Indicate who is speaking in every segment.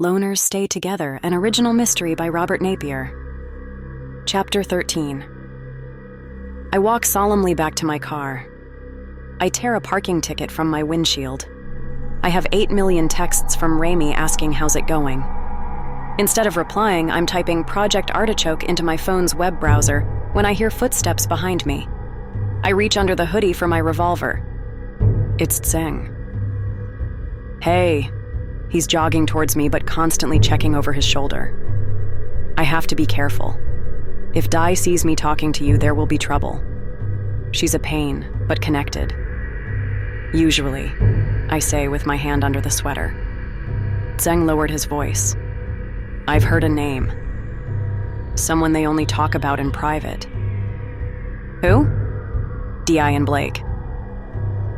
Speaker 1: Loners Stay Together, an original mystery by Robert Napier. Chapter 13. I walk solemnly back to my car. I tear a parking ticket from my windshield. I have 8 million texts from Rami asking how's it going. Instead of replying, I'm typing Project Artichoke into my phone's web browser when I hear footsteps behind me. I reach under the hoodie for my revolver. It's Zeng. Hey. He's jogging towards me but constantly checking over his shoulder. I have to be careful. If Dai sees me talking to you, there will be trouble. She's a pain, but connected. Usually, I say with my hand under the sweater. Zeng lowered his voice. I've heard a name. Someone they only talk about in private. Who? Dai and Blake.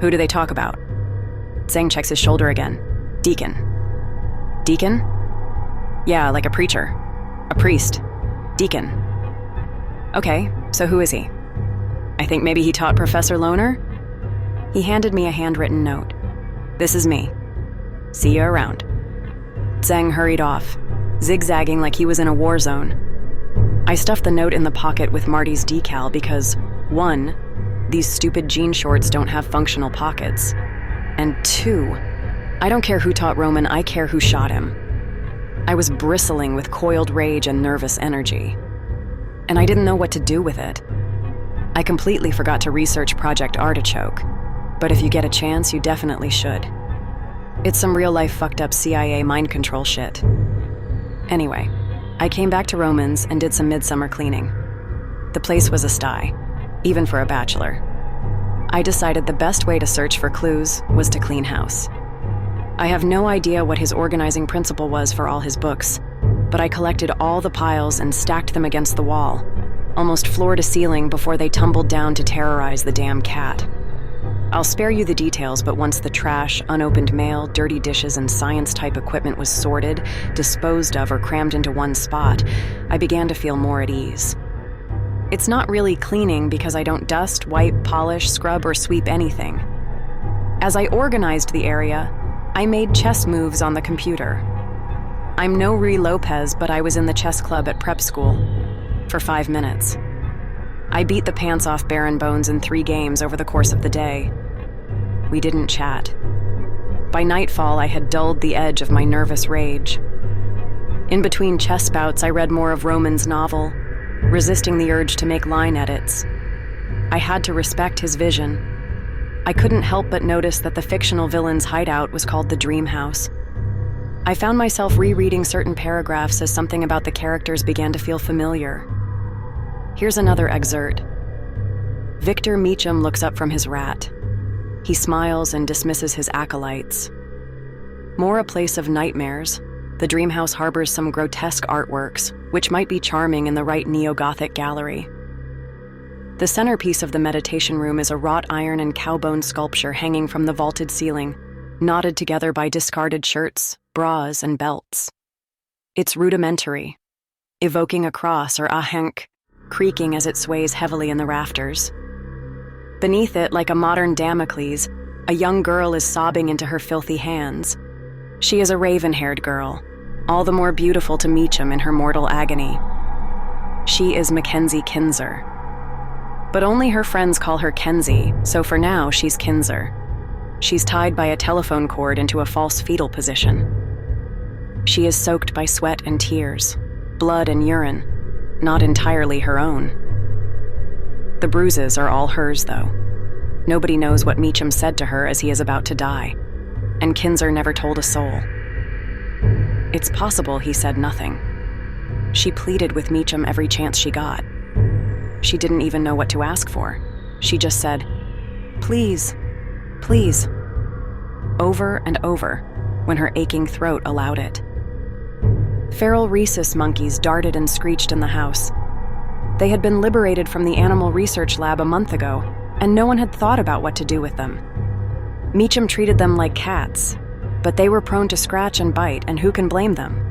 Speaker 1: Who do they talk about? Zeng checks his shoulder again. Deacon. Deacon? Yeah, like a preacher. A priest. Deacon. Okay, so who is he? I think maybe he taught Professor Loner? He handed me a handwritten note. This is me. See you around. Zeng hurried off, zigzagging like he was in a war zone. I stuffed the note in the pocket with Marty's decal because, 1, these stupid jean shorts don't have functional pockets, and 2, I don't care who taught Roman, I care who shot him. I was bristling with coiled rage and nervous energy, and I didn't know what to do with it. I completely forgot to research Project Artichoke, but if you get a chance, you definitely should. It's some real-life fucked-up CIA mind control shit. Anyway, I came back to Roman's and did some midsummer cleaning. The place was a sty, even for a bachelor. I decided the best way to search for clues was to clean house. I have no idea what his organizing principle was for all his books, but I collected all the piles and stacked them against the wall, almost floor to ceiling before they tumbled down to terrorize the damn cat. I'll spare you the details, but once the trash, unopened mail, dirty dishes, and science-type equipment was sorted, disposed of, or crammed into one spot, I began to feel more at ease. It's not really cleaning because I don't dust, wipe, polish, scrub, or sweep anything. As I organized the area, I made chess moves on the computer. I'm no Ree Lopez, but I was in the chess club at prep school for 5 minutes. I beat the pants off Baron Bones in 3 games over the course of the day. We didn't chat. By nightfall, I had dulled the edge of my nervous rage. In between chess bouts, I read more of Roman's novel, resisting the urge to make line edits. I had to respect his vision. I couldn't help but notice that the fictional villain's hideout was called the Dream House. I found myself rereading certain paragraphs as something about the characters began to feel familiar. Here's another excerpt. Victor Meacham looks up from his rat. He smiles and dismisses his acolytes. More a place of nightmares, the Dream House harbors some grotesque artworks, which might be charming in the right neo-Gothic gallery. The centerpiece of the meditation room is a wrought iron and cowbone sculpture hanging from the vaulted ceiling, knotted together by discarded shirts, bras, and belts. It's rudimentary, evoking a cross or ahenk, creaking as it sways heavily in the rafters. Beneath it, like a modern Damocles, a young girl is sobbing into her filthy hands. She is a raven-haired girl, all the more beautiful to Meacham in her mortal agony. She is Mackenzie Kinzer. But only her friends call her Kenzie, so for now she's Kinzer. She's tied by a telephone cord into a false fetal position. She is soaked by sweat and tears, blood and urine, not entirely her own. The bruises are all hers, though. Nobody knows what Meacham said to her as he is about to die, and Kinzer never told a soul. It's possible he said nothing. She pleaded with Meacham every chance she got. She didn't even know what to ask for. She just said, "Please, please," over and over, when her aching throat allowed it. Feral rhesus monkeys darted and screeched in the house. They had been liberated from the animal research lab a month ago, and no one had thought about what to do with them. Meacham treated them like cats, but they were prone to scratch and bite, and who can blame them?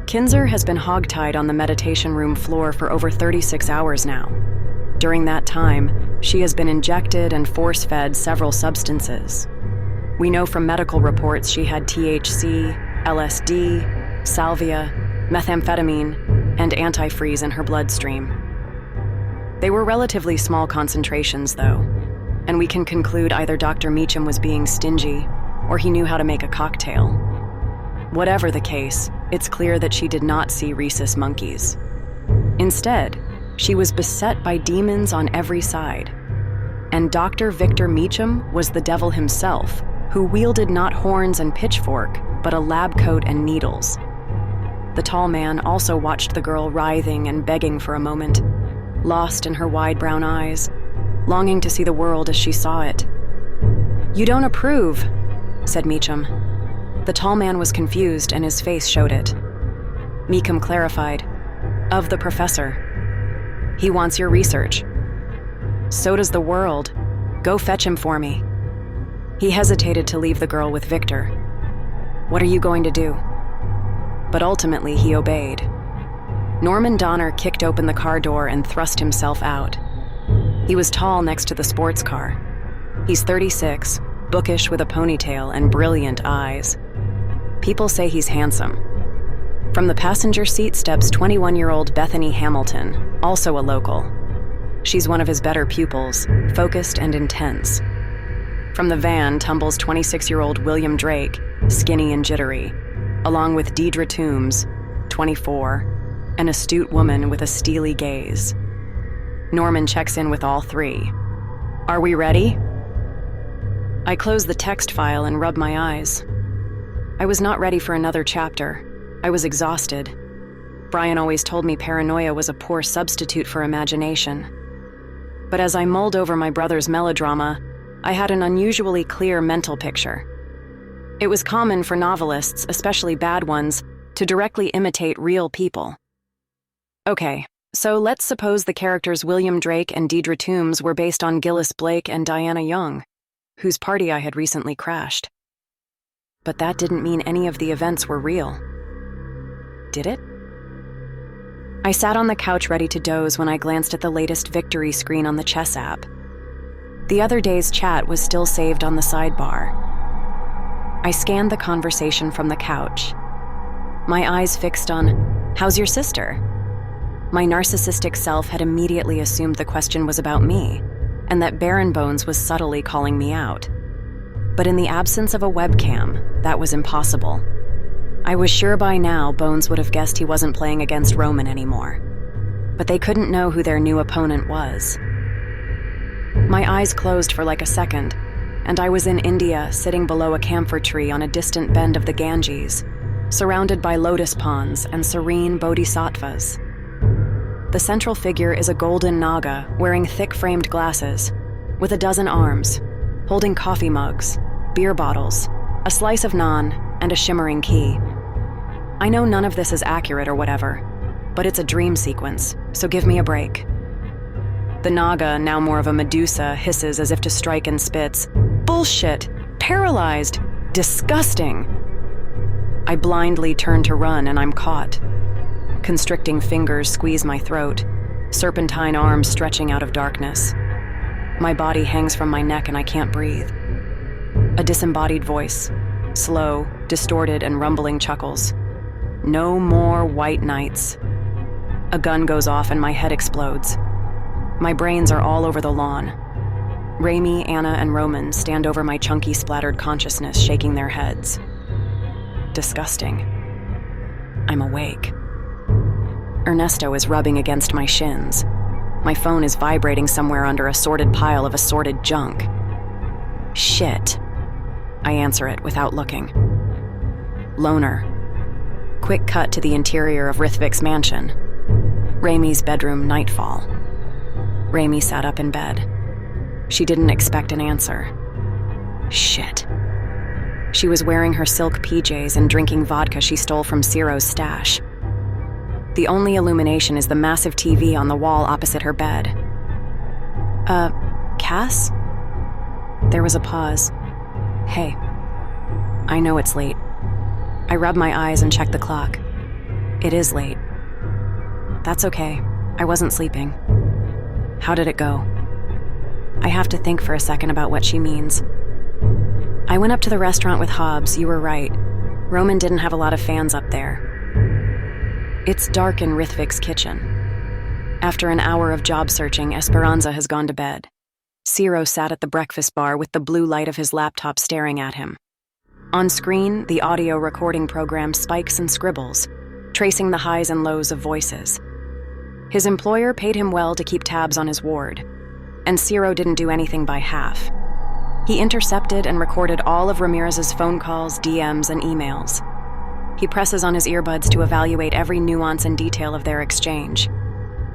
Speaker 1: Kinzer has been hogtied on the meditation room floor for over 36 hours now. During that time, she has been injected and force-fed several substances. We know from medical reports she had THC, LSD, salvia, methamphetamine, and antifreeze in her bloodstream. They were relatively small concentrations, though, and we can conclude either Dr. Meacham was being stingy or he knew how to make a cocktail. Whatever the case, it's clear that she did not see rhesus monkeys. Instead, she was beset by demons on every side. And Dr. Victor Meacham was the devil himself, who wielded not horns and pitchfork, but a lab coat and needles. The tall man also watched the girl writhing and begging for a moment, lost in her wide brown eyes, longing to see the world as she saw it. "You don't approve," said Meacham. The tall man was confused and his face showed it. Meacham clarified, "Of the professor. He wants your research." "So does the world. Go fetch him for me." He hesitated to leave the girl with Victor. "What are you going to do?" But ultimately he obeyed. Norman Donner kicked open the car door and thrust himself out. He was tall next to the sports car. He's 36, bookish with a ponytail and brilliant eyes. People say he's handsome. From the passenger seat steps 21-year-old Bethany Hamilton, also a local. She's one of his better pupils, focused and intense. From the van tumbles 26-year-old William Drake, skinny and jittery, along with Deidre Toombs, 24, an astute woman with a steely gaze. Norman checks in with all three. "Are we ready?" I close the text file and rub my eyes. I was not ready for another chapter. I was exhausted. Brian always told me paranoia was a poor substitute for imagination. But as I mulled over my brother's melodrama, I had an unusually clear mental picture. It was common for novelists, especially bad ones, to directly imitate real people. Okay, so let's suppose the characters William Drake and Deidre Toombs were based on Gillis Blake and Diana Young, whose party I had recently crashed. But that didn't mean any of the events were real. Did it? I sat on the couch ready to doze when I glanced at the latest victory screen on the chess app. The other day's chat was still saved on the sidebar. I scanned the conversation from the couch. My eyes fixed on, "How's your sister?" My narcissistic self had immediately assumed the question was about me, and that Baron Bones was subtly calling me out. But in the absence of a webcam, that was impossible. I was sure by now Bones would have guessed he wasn't playing against Roman anymore. But they couldn't know who their new opponent was. My eyes closed for like a second, and I was in India sitting below a camphor tree on a distant bend of the Ganges, surrounded by lotus ponds and serene bodhisattvas. The central figure is a golden Naga wearing thick-framed glasses, with a dozen arms, holding coffee mugs, beer bottles, a slice of naan, and a shimmering key. I know none of this is accurate or whatever, but it's a dream sequence, so give me a break. The Naga, now more of a Medusa, hisses as if to strike and spits, "Bullshit! Paralyzed! Disgusting!" I blindly turn to run and I'm caught. Constricting fingers squeeze my throat, serpentine arms stretching out of darkness. My body hangs from my neck and I can't breathe. A disembodied voice, slow, distorted, and rumbling chuckles. "No more white knights." A gun goes off and my head explodes. My brains are all over the lawn. Raimi, Anna, and Roman stand over my chunky, splattered consciousness, shaking their heads. Disgusting. I'm awake. Ernesto is rubbing against my shins. My phone is vibrating somewhere under a sorted pile of assorted junk. Shit. I answer it without looking. Loner. Quick cut to the interior of Rithvik's mansion. Raimi's bedroom, nightfall. Raimi sat up in bed. She didn't expect an answer. Shit. She was wearing her silk PJs and drinking vodka she stole from Ciro's stash. The only illumination is the massive TV on the wall opposite her bed. Cass? There was a pause. Hey. I know it's late. I rub my eyes and check the clock. It is late. That's okay. I wasn't sleeping. How did it go? I have to think for a second about what she means. I went up to the restaurant with Hobbs, you were right. Roman didn't have a lot of fans up there. It's dark in Rithvik's kitchen. After an hour of job searching, Esperanza has gone to bed. Ciro sat at the breakfast bar with the blue light of his laptop staring at him. On screen, the audio recording program spikes and scribbles, tracing the highs and lows of voices. His employer paid him well to keep tabs on his ward, and Ciro didn't do anything by half. He intercepted and recorded all of Ramirez's phone calls, DMs, and emails. He presses on his earbuds to evaluate every nuance and detail of their exchange.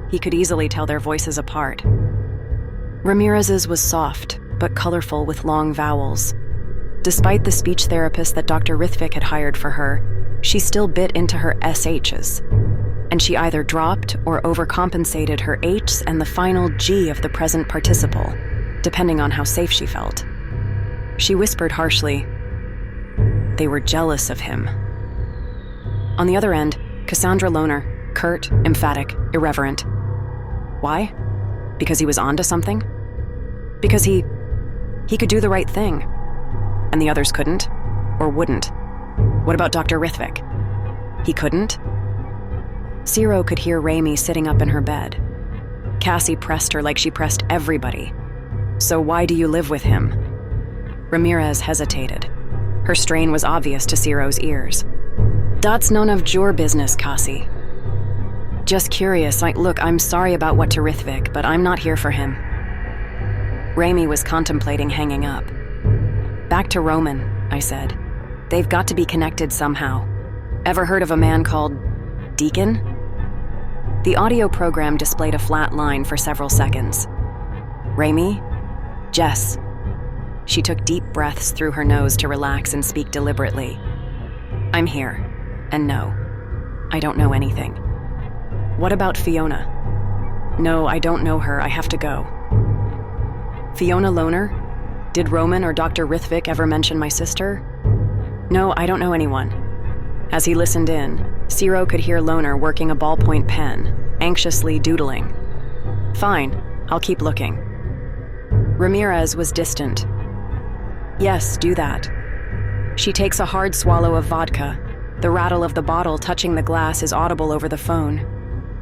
Speaker 1: He could easily tell their voices apart. Ramirez's was soft, but colorful with long vowels. Despite the speech therapist that Dr. Rithvik had hired for her, she still bit into her SHs, and she either dropped or overcompensated her H's and the final G of the present participle, depending on how safe she felt. She whispered harshly, "They were jealous of him." On the other end, Cassandra Loner, curt, emphatic, irreverent. Why? Because he was onto something? Because he could do the right thing, and the others couldn't, or wouldn't. What about Dr. Rithvik? He couldn't? Ciro could hear Rami sitting up in her bed. Cassie pressed her like she pressed everybody. "So why do you live with him?" Ramirez hesitated. Her strain was obvious to Ciro's ears. "That's none of your business, Cassie. Just curious. Look, I'm sorry about what to Rithvik, but I'm not here for him." Rami was contemplating hanging up. "Back to Roman," I said. "They've got to be connected somehow. Ever heard of a man called Deacon?" The audio program displayed a flat line for several seconds. "Rami? Jess." She took deep breaths through her nose to relax and speak deliberately. "I'm here, and no, I don't know anything." "What about Fiona?" "No, I don't know her. I have to go." "Fiona Loner? Did Roman or Dr. Rithvik ever mention my sister?" "No, I don't know anyone." As he listened in, Ciro could hear Loner working a ballpoint pen, anxiously doodling. "Fine, I'll keep looking." Ramirez was distant. "Yes, do that." She takes a hard swallow of vodka. The rattle of the bottle touching the glass is audible over the phone.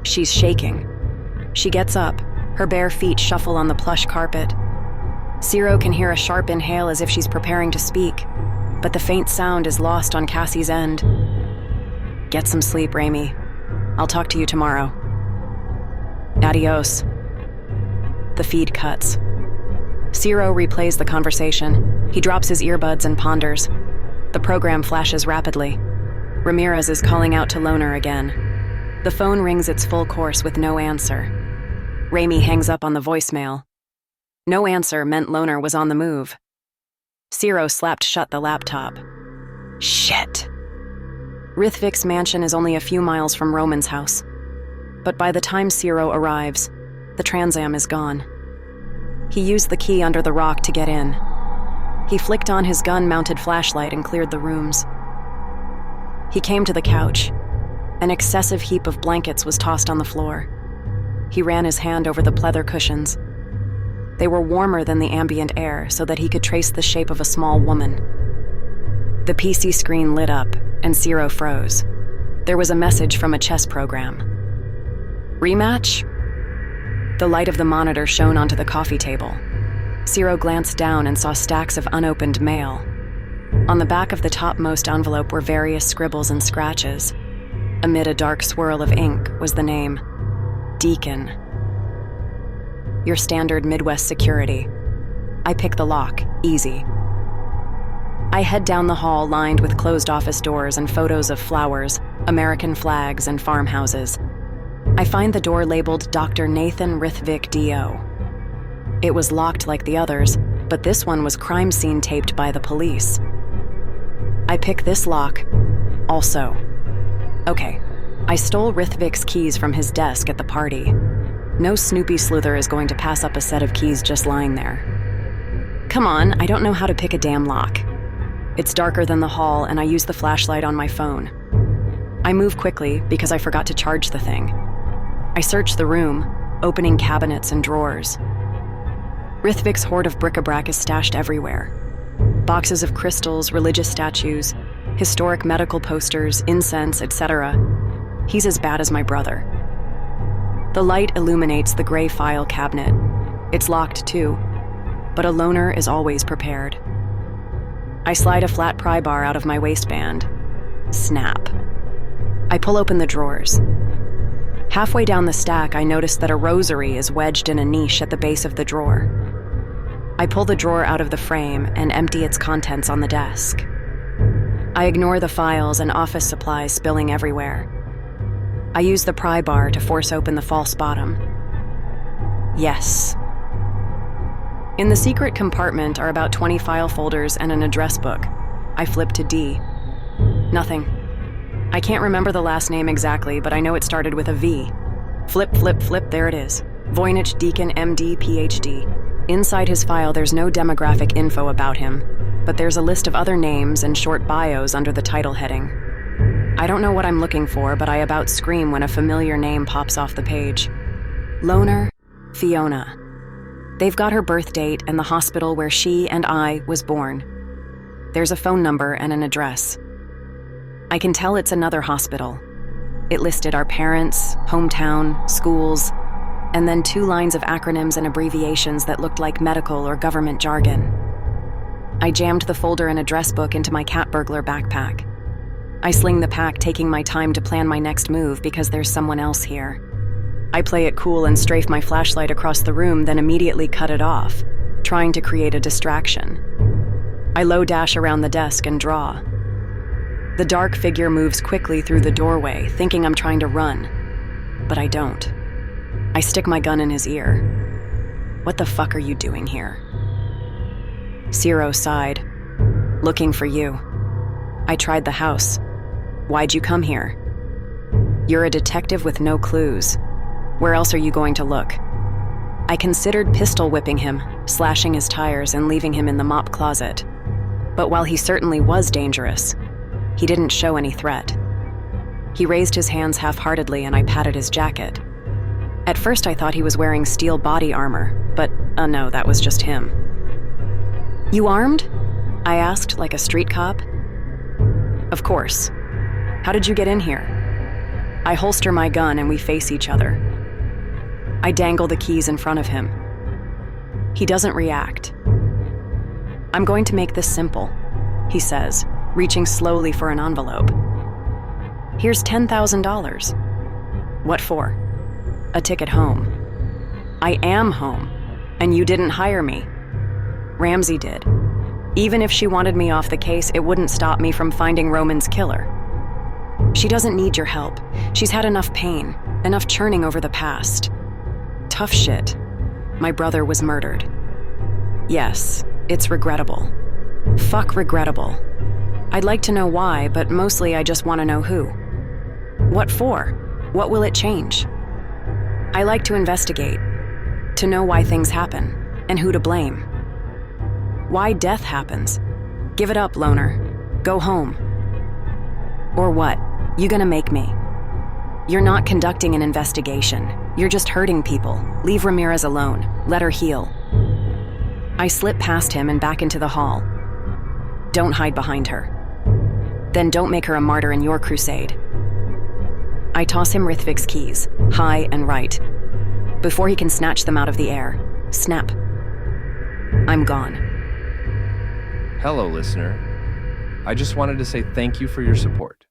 Speaker 1: She's shaking. She gets up. Her bare feet shuffle on the plush carpet. Ciro can hear a sharp inhale as if she's preparing to speak, but the faint sound is lost on Cassie's end. "Get some sleep, Rami. I'll talk to you tomorrow." "Adios." The feed cuts. Ciro replays the conversation. He drops his earbuds and ponders. The program flashes rapidly. Ramirez is calling out to Loner again. The phone rings its full course with no answer. Rami hangs up on the voicemail. No answer meant Loner was on the move. Ciro slapped shut the laptop. Shit. Rithvik's mansion is only a few miles from Roman's house. But by the time Ciro arrives, the Trans Am is gone. He used the key under the rock to get in. He flicked on his gun-mounted flashlight and cleared the rooms. He came to the couch. An excessive heap of blankets was tossed on the floor. He ran his hand over the pleather cushions. They were warmer than the ambient air so that he could trace the shape of a small woman. The PC screen lit up, and Ciro froze. There was a message from a chess program. "Rematch?" The light of the monitor shone onto the coffee table. Ciro glanced down and saw stacks of unopened mail. On the back of the topmost envelope were various scribbles and scratches. Amid a dark swirl of ink was the name, Deacon. Your standard Midwest security. I pick the lock, easy. I head down the hall lined with closed office doors and photos of flowers, American flags, and farmhouses. I find the door labeled Dr. Nathan Rithvik D.O. It was locked like the others, but this one was crime scene taped by the police. I pick this lock, also. Okay, I stole Rithvik's keys from his desk at the party. No Snoopy sleuther is going to pass up a set of keys just lying there. Come on, I don't know how to pick a damn lock. It's darker than the hall, and I use the flashlight on my phone. I move quickly because I forgot to charge the thing. I search the room, opening cabinets and drawers. Rithvik's hoard of bric-a-brac is stashed everywhere. Boxes of crystals, religious statues, Historic medical posters, incense, etc. He's as bad as my brother. The light illuminates the gray file cabinet. It's locked too, but a loner is always prepared. I slide a flat pry bar out of my waistband. Snap. I pull open the drawers. Halfway down the stack, I notice that a rosary is wedged in a niche at the base of the drawer. I pull the drawer out of the frame and empty its contents on the desk. I ignore the files and office supplies spilling everywhere. I use the pry bar to force open the false bottom. Yes. In the secret compartment are about 20 file folders and an address book. I flip to D. Nothing. I can't remember the last name exactly, but I know it started with a V. Flip, flip, flip, there it is. Voynich Deacon, MD, PhD. Inside his file, there's no demographic info about him, but there's a list of other names and short bios under the title heading. I don't know what I'm looking for, but I about scream when a familiar name pops off the page. Loner, Fiona. They've got her birth date and the hospital where she and I was born. There's a phone number and an address. I can tell it's another hospital. It listed our parents, hometown, schools, and then 2 lines of acronyms and abbreviations that looked like medical or government jargon. I jammed the folder and address book into my cat burglar backpack. I sling the pack, taking my time to plan my next move because there's someone else here. I play it cool and strafe my flashlight across the room, then immediately cut it off, trying to create a distraction. I low dash around the desk and draw. The dark figure moves quickly through the doorway, thinking I'm trying to run, but I don't. I stick my gun in his ear. What the fuck are you doing here? Ciro sighed. Looking for you. I tried the house. Why'd you come here? You're a detective with no clues. Where else are you going to look? I considered pistol whipping him, slashing his tires and leaving him in the mop closet. But while he certainly was dangerous, he didn't show any threat. He raised his hands half-heartedly and I patted his jacket. At first I thought he was wearing steel body armor, but no, that was just him. You armed? I asked like a street cop. Of course. How did you get in here? I holster my gun and we face each other. I dangle the keys in front of him. He doesn't react. I'm going to make this simple, he says, reaching slowly for an envelope. Here's $10,000. What for? A ticket home. I am home, and you didn't hire me. Ramsey did. Even if she wanted me off the case, it wouldn't stop me from finding Roman's killer. She doesn't need your help. She's had enough pain, enough churning over the past. Tough shit. My brother was murdered. Yes, it's regrettable. Fuck regrettable. I'd like to know why, but mostly I just want to know who. What for? What will it change? I like to investigate, to know why things happen, and who to blame. Why death happens. Give it up, Loner. Go home. Or what? You gonna make me? You're not conducting an investigation. You're just hurting people. Leave Ramirez alone. Let her heal. I slip past him and back into the hall. Don't hide behind her. Then don't make her a martyr in your crusade. I toss him Rithvik's keys, high and right. Before he can snatch them out of the air, snap. I'm gone.
Speaker 2: Hello, listener. I just wanted to say thank you for your support.